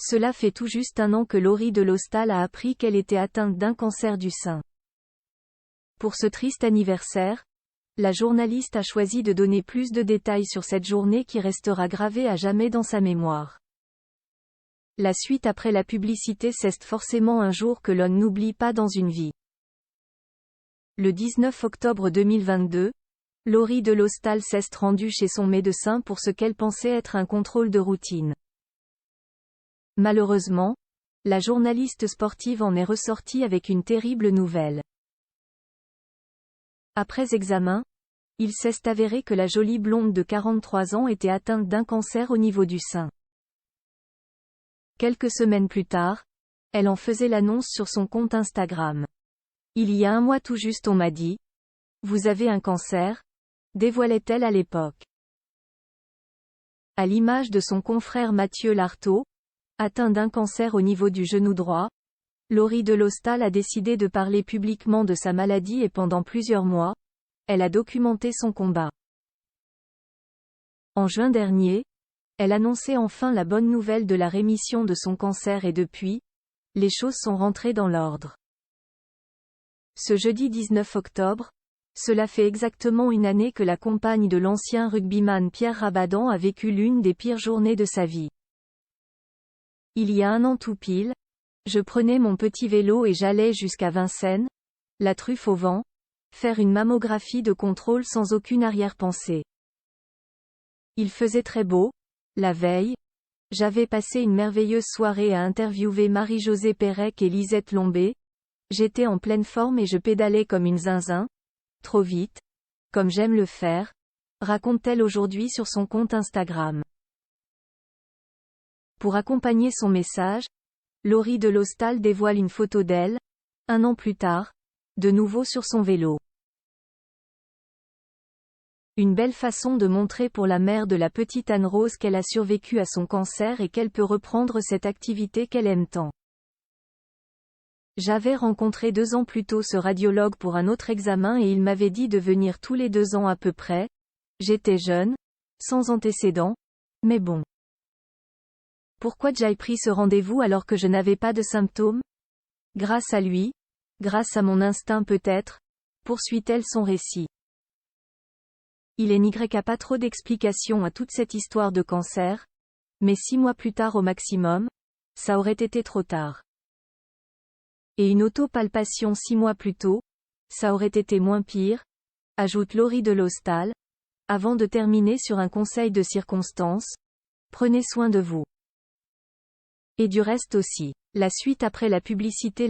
Cela fait tout juste un an que Laurie de Lostal a appris qu'elle était atteinte d'un cancer du sein. Pour ce triste anniversaire, la journaliste a choisi de donner plus de détails sur cette journée qui restera gravée à jamais dans sa mémoire. La suite après la publicité, c'est forcément un jour que l'on n'oublie pas dans une vie. Le 19 octobre 2022, Laurie de Lostal s'est rendue chez son médecin pour ce qu'elle pensait être un contrôle de routine. Malheureusement, la journaliste sportive en est ressortie avec une terrible nouvelle. Après examen, il s'est avéré que la jolie blonde de 43 ans était atteinte d'un cancer au niveau du sein. Quelques semaines plus tard, elle en faisait l'annonce sur son compte Instagram. Il y a un mois tout juste, on m'a dit « Vous avez un cancer », dévoilait-elle à l'époque. À l'image de son confrère Mathieu Lartaud, atteint d'un cancer au niveau du genou droit, Laurie de Lostal a décidé de parler publiquement de sa maladie et pendant plusieurs mois, elle a documenté son combat. En juin dernier, elle annonçait enfin la bonne nouvelle de la rémission de son cancer et depuis, les choses sont rentrées dans l'ordre. Ce jeudi 19 octobre, cela fait exactement une année que la compagne de l'ancien rugbyman Pierre Rabadan a vécu l'une des pires journées de sa vie. Il y a un an tout pile, je prenais mon petit vélo et j'allais jusqu'à Vincennes, la truffe au vent, faire une mammographie de contrôle sans aucune arrière-pensée. Il faisait très beau, la veille, j'avais passé une merveilleuse soirée à interviewer Marie-Josée Pérec et Lisette Lombé, j'étais en pleine forme et je pédalais comme une zinzin, trop vite, comme j'aime le faire, raconte-t-elle aujourd'hui sur son compte Instagram. Pour accompagner son message, Laurie de Lostal dévoile une photo d'elle, un an plus tard, de nouveau sur son vélo. Une belle façon de montrer pour la mère de la petite Anne-Rose qu'elle a survécu à son cancer et qu'elle peut reprendre cette activité qu'elle aime tant. J'avais rencontré 2 ans plus tôt ce radiologue pour un autre examen et il m'avait dit de venir tous les 2 ans à peu près. J'étais jeune, sans antécédents, mais bon. Pourquoi j'ai pris ce rendez-vous alors que je n'avais pas de symptômes? Grâce à lui, grâce à mon instinct peut-être, poursuit-elle son récit. Il n'y a pas trop d'explications à toute cette histoire de cancer, mais 6 mois plus tard au maximum, ça aurait été trop tard. Et une autopalpation 6 mois plus tôt, ça aurait été moins pire, ajoute Laurie de Lostal, avant de terminer sur un conseil de circonstance, prenez soin de vous. Et du reste aussi. La suite après la publicité.